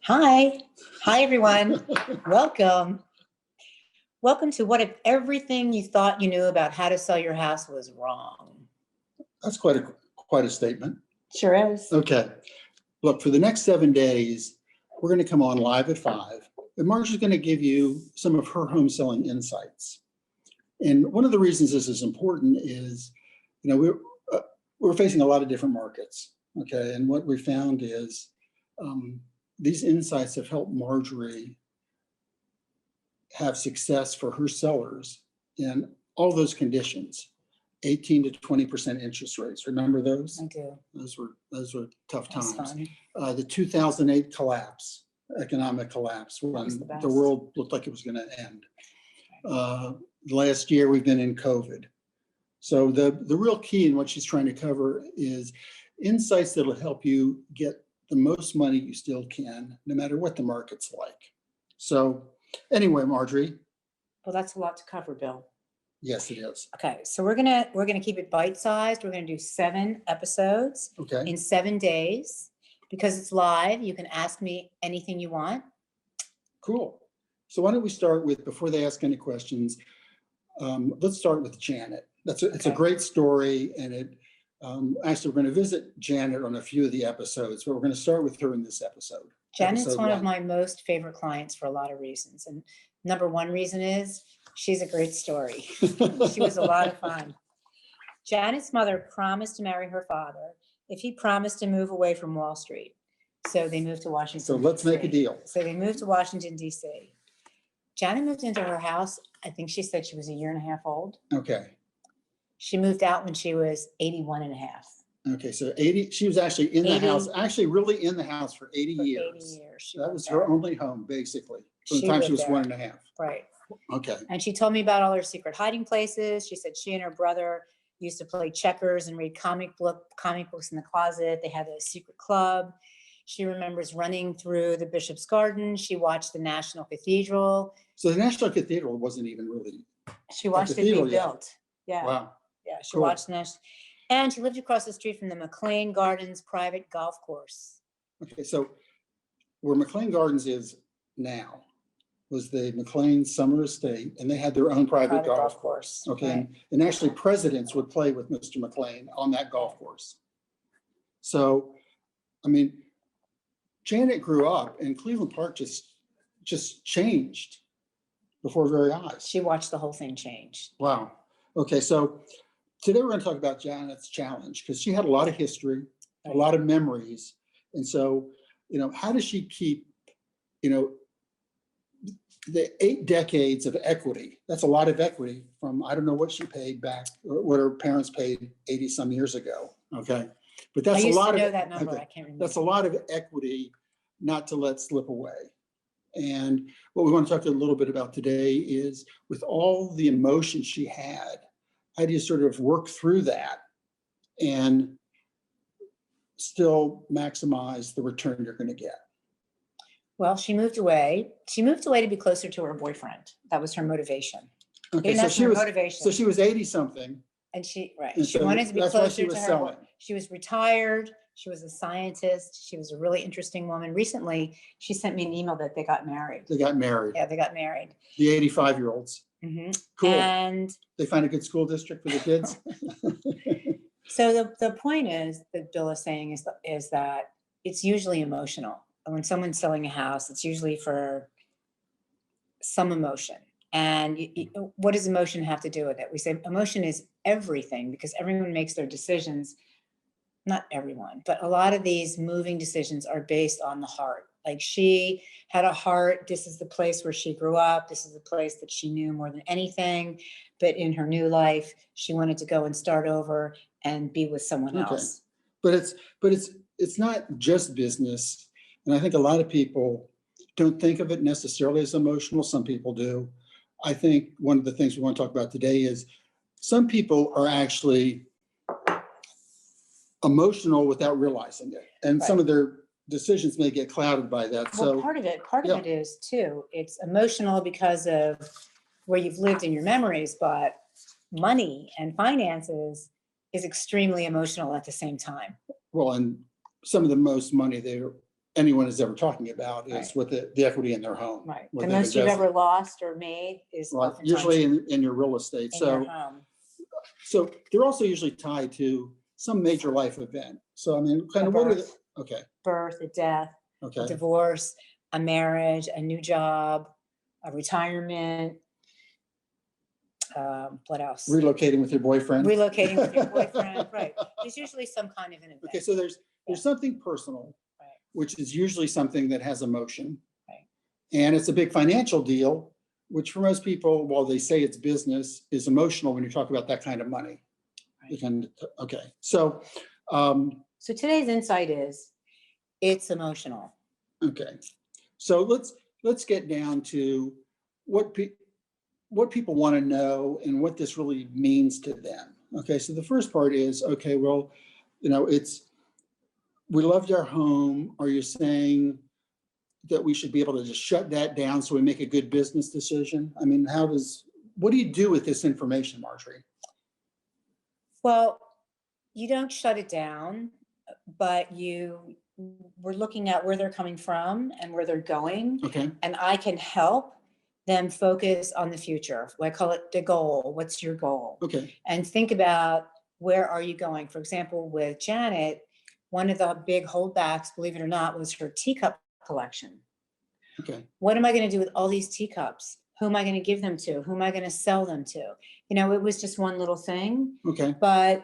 Hi. Hi, everyone. Welcome. Welcome to What If Everything You Thought You Knew About How to Sell Your House Was Wrong? That's quite a statement. Sure is. Okay. Look, for the next 7 days, we're going to come on live at 5. And Marjorie's going to give you some of her home selling insights. And one of the reasons this is important is, we're facing a lot of different markets. Okay. And what we found is these insights have helped Marjorie have success for her sellers in all those conditions. 18 to 20% interest rates. Remember those? I do. Those were tough That's times. fun. The 2008 collapse, economic collapse, when was the best. the world looked like it was going to end. Last year we've been in COVID. So the real key in what she's trying to cover is insights that'll help you get the most money you still can, no matter what the market's like. So anyway, Marjorie. Well, that's a lot to cover, Bill. Yes, it is. Okay, so we're gonna keep it bite-sized. We're gonna do 7 episodes Okay. in 7 days. Because it's live, you can ask me anything you want. Cool. So why don't we start with, before they ask any questions, let's start with Janet. It's a great story, and actually we're going to visit Janet on a few of the episodes, but we're going to start with her in this episode. Janet's one of my most favorite clients for a lot of reasons. And number one reason is she's a great story. She was a lot of fun. Janet's mother promised to marry her father if he promised to move away from Wall Street. So they moved to Washington. So let's make a deal. So they moved to Washington, D.C. Janet moved into her house. I think she said she was a year and a half old. Okay. She moved out when she was 81 and a half. Okay, so 80, she was actually in the house, actually really in the house for 80 years. 80 years. That was her only home, basically, from the time she was 1.5. Right. Okay. And she told me about all her secret hiding places. She said she and her brother used to play checkers and read comic books in the closet. They had a secret club. She remembers running through the Bishop's Garden. She watched the National Cathedral. So the National Cathedral wasn't even really. She watched it be built. Yeah. Wow. Yeah. She watched the National. And she lived across the street from the McLean Gardens private golf course. Okay, so where McLean Gardens is now was the McLean Summer Estate, and they had their own private golf course. Okay, right. And actually presidents would play with Mr. McLean on that golf course. So, I mean, Janet grew up, and Cleveland Park just changed before her very eyes. She watched the whole thing change. Wow. Okay, so today we're going to talk about Janet's challenge, because she had a lot of history, a lot of memories. And so, how does she keep, the 8 decades of equity? That's a lot of equity from, I don't know what she paid back, or what her parents paid 80 some years ago. Okay. But that's a lot of that number. Okay. I can't remember. That's a lot of equity not to let slip away. And what we want to talk a little bit about today is, with all the emotion she had, how do you sort of work through that and still maximize the return you're going to get? Well, she moved away. She moved away to be closer to her boyfriend. That was her motivation. Okay, so she was 80 something. And she wanted to be closer to her. She was retired. She was a scientist. She was a really interesting woman. Recently, she sent me an email that they got married. They got married. Yeah, they got married. The 85-year-olds. Mm-hmm. Cool. And they find a good school district for the kids. So the point is that Bill is saying is that it's usually emotional. And when someone's selling a house, it's usually for some emotion. And what does emotion have to do with it? We say emotion is everything, because everyone makes their decisions. Not everyone, but a lot of these moving decisions are based on the heart. Like, she had a heart. This is the place where she grew up. This is the place that she knew more than anything. But in her new life, she wanted to go and start over and be with someone else. But it's not just business. And I think a lot of people don't think of it necessarily as emotional. Some people do. I think one of the things we want to talk about today is some people are actually emotional without realizing it. And some of their decisions may get clouded by that. Well, so part of it is too, it's emotional because of where you've lived in your memories, but money and finances is extremely emotional at the same time. Well, and some of the most money they anyone is ever talking about is Right. with the equity in their home. Right. what The they've most you've invested. ever lost or made is Right, oftentimes usually in your real estate. in your So, home. so they're also usually tied to some major life event. So, I mean, kind A of what are the, birth, okay, birth, a death, a okay. divorce, a marriage, a new job, a retirement. What else? Relocating with your boyfriend. Relocating with your boyfriend, right? There's usually some kind of an event. Okay, so there's something personal, Right. which is usually something that has emotion. Right. And it's a big financial deal, which for most people, while they say it's business, is emotional when you talk about that kind of money. Right. Okay, so So today's insight is it's emotional. okay, so let's get down to what people want to know and what this really means to them. Okay, so the first part is, okay, well, we loved our home. Are you saying that we should be able to just shut that down so we make a good business decision? I mean, what do you do with this information, Marjorie? Well, you don't shut it down, but we're looking at where they're coming from and where they're going. Okay, And I can help them focus on the future. I call it the goal. What's your goal? okay, And think about, where are you going? For example, with Janet, one of the big holdbacks, believe it or not, was her teacup collection. okay. What am I going to do with all these teacups? Who am I going to give them to? Who am I going to sell them to? It was just one little thing, Okay, but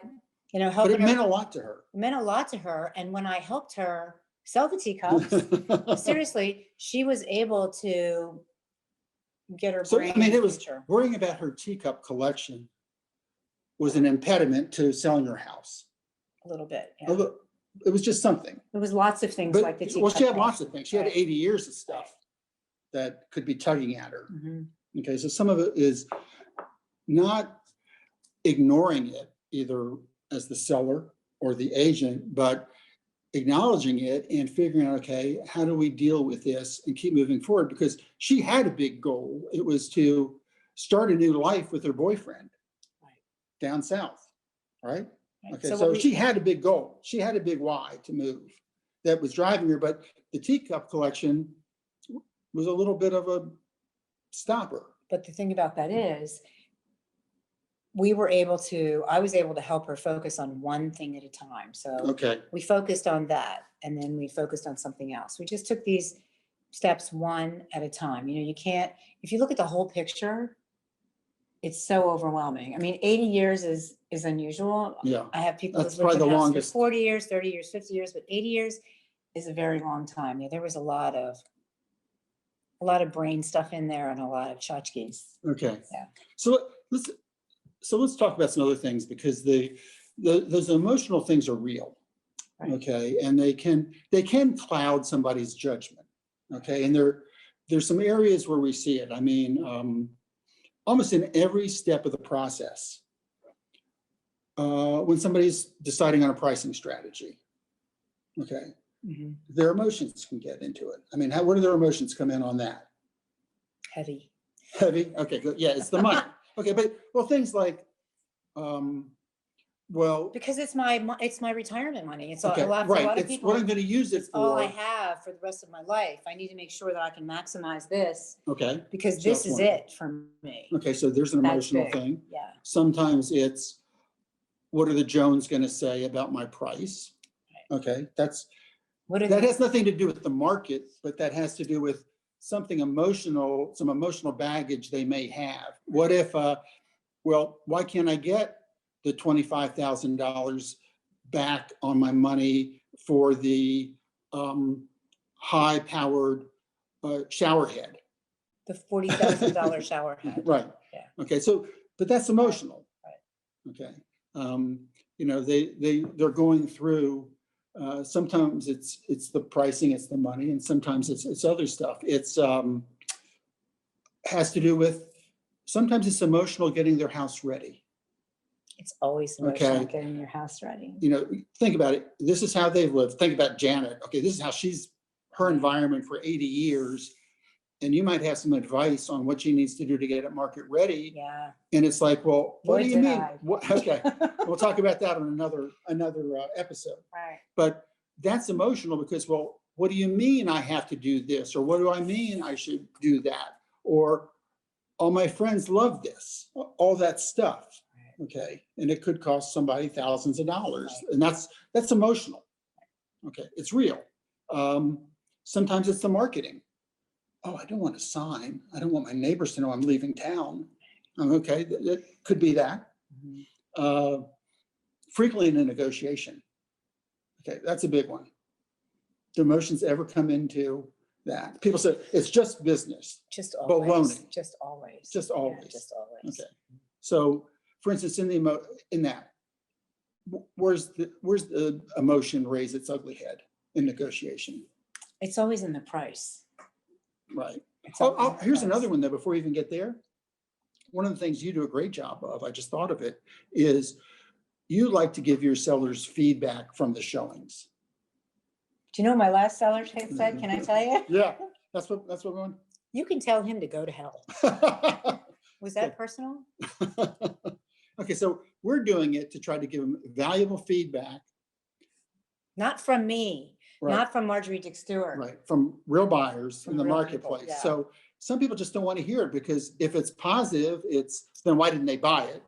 but helping it her meant a lot to her. meant a lot to her. And when I helped her sell the teacups, seriously, she was able to get her So, brain I mean, in the it was future. worrying about her teacup collection was an impediment to selling her house. A little bit. Yeah. Although it was just something. There was lots of things But, like the teacup. well, she had lots of things. She had Right. 80 years of stuff that could be tugging at her. Mhm. Okay, so some of it is not ignoring it, either as the seller or the agent, but acknowledging it and figuring out, okay, how do we deal with this and keep moving forward? Because she had a big goal. It was to start a new life with her boyfriend Right. down south, right? Right. Okay, So so what she had a big goal. She had a big why to move that was driving her, but the teacup collection was a little bit of a stopper. But the thing about that is, I was able to help her focus on one thing at a time. So Okay, we focused on that, and then we focused on something else. We just took these steps one at a time. You can't, if you look at the whole picture, it's so overwhelming. I mean, 80 years is unusual. yeah, I have people that's who've lived probably in the a house longest. for 40 years, 30 years, 50 years, but 80 years is a very long time. Yeah, there was a lot of brain stuff in there and a lot of tchotchkes. Okay, Yeah. so let's talk about some other things, because those emotional things are real. Right. Okay, and they can cloud somebody's judgment. Okay, and there's some areas where we see it. I mean, almost in every step of the process, when somebody's deciding on a pricing strategy, okay, Mhm. their emotions can get into it. I mean, where do their emotions come in on that? Heavy. Heavy. Okay, good. Yeah, it's the money. Okay, but well, things like, well, Because it's my retirement money. It's okay, a lot for a right. lot of It's people. what I'm going to use it It's all I for. have for the rest of my life. I need to make sure that I can maximize this, Okay, because So this that's is one. it for me. okay, so there's an That's emotional big. thing. Yeah. Sometimes it's, what are the Jones going to say about my price? Okay, that has nothing to do with the market, but that has to do with something emotional, some emotional baggage they may have. What if, well, why can't I get the $25,000 back on my money for the high-powered shower head? The $40,000 shower head. Right. Yeah. Okay, so, but that's emotional. Right. Okay. They're going through, sometimes it's the pricing, it's the money, and sometimes it's other stuff. It's has to do with, sometimes it's emotional getting their house ready. It's always emotional Okay. getting your house ready. Think about it. This is how they've lived. Think about Janet. Okay, this is how her environment for 80 years. And you might have some advice on what she needs to do to get it market ready. Yeah. And it's like, well, what do you mean? I? Okay, we'll talk about that on another episode. Right. But that's emotional because, well, what do you mean I have to do this? Or what do I mean I should do that? Or all my friends love this, all that stuff. Okay. And it could cost somebody thousands of dollars. And that's emotional. Okay. It's real. Sometimes it's the marketing. Oh, I don't want a sign. I don't want my neighbors to know I'm leaving town. Okay. That could be that. Frequently in a negotiation. Okay. That's a big one. Do emotions ever come into that? People say it's just business. Just always. Baloney. Just always. Just always. Yeah, just always. Okay. So, for instance, in that, where's the emotion raise its ugly head in negotiation? It's always in the price. Right. It's always in the Here's price. another one though. Before we even get there, one of the things you do a great job of, I just thought of it, is you like to give your sellers feedback from the showings. Do you know what my last seller said? Can I tell you? Yeah, that's what we want. You can tell him to go to hell. Was that personal? Okay, so we're doing it to try to give them valuable feedback. Not from me, Right. not from Marjorie Stuart. Right, from real buyers From in the real marketplace. people, yeah. So some people just don't want to hear it because if it's positive, then why didn't they buy it?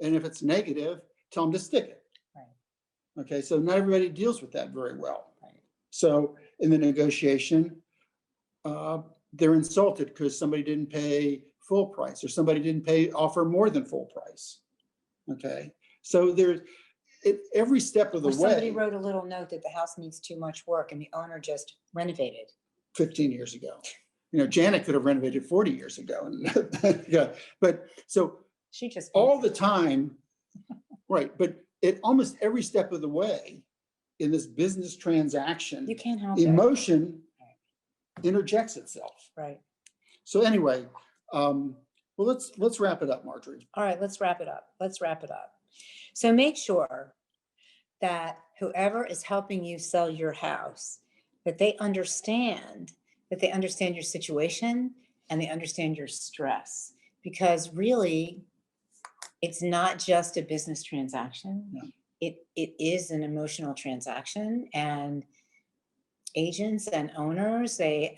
And if it's negative, tell them to stick it. Right. Okay, so not everybody deals with that very well. Right. So in the negotiation, they're insulted because somebody didn't pay full price or somebody didn't offer more than full price. Okay, so there's every step of the Or somebody way. wrote a little note that the house needs too much work and the owner just renovated. 15 years ago. Janet could have renovated 40 years ago. And yeah, but so She just all the time, right, but at almost every step of the way in this business transaction, you can't help it. emotion interjects itself. Right. So anyway, well, let's wrap it up, Marjorie. All right, let's wrap it up. So make sure that whoever is helping you sell your house, that they understand your situation and they understand your stress, because really it's not just a business transaction. No. It is an emotional transaction, and agents and owners, they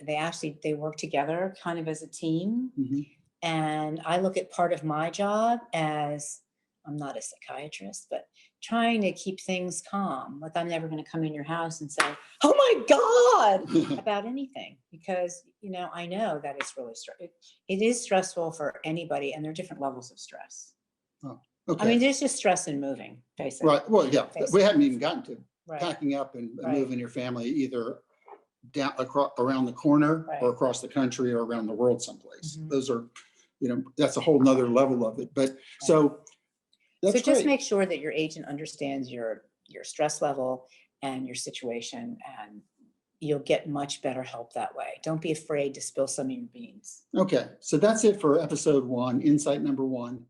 work together kind of as a team. Mhm. And I look at part of my job as, I'm not a psychiatrist, but trying to keep things calm. Like, I'm never going to come in your house and say, oh my God, about anything, because, I know that it's really it is stressful for anybody, and there are different levels of stress. Oh, okay. I mean, there's just stress in moving, basically. Right. Well, yeah, we haven't even gotten to Right. packing up and Right. moving your family either down around the corner Right. or across the country or around the world someplace. Mhm. Those are, that's a whole nother level of it. But so that's So just great. make sure that your agent understands your stress level and your situation, and you'll get much better help that way. Don't be afraid to spill some of your beans. Okay, so that's it for episode 1, insight number 1.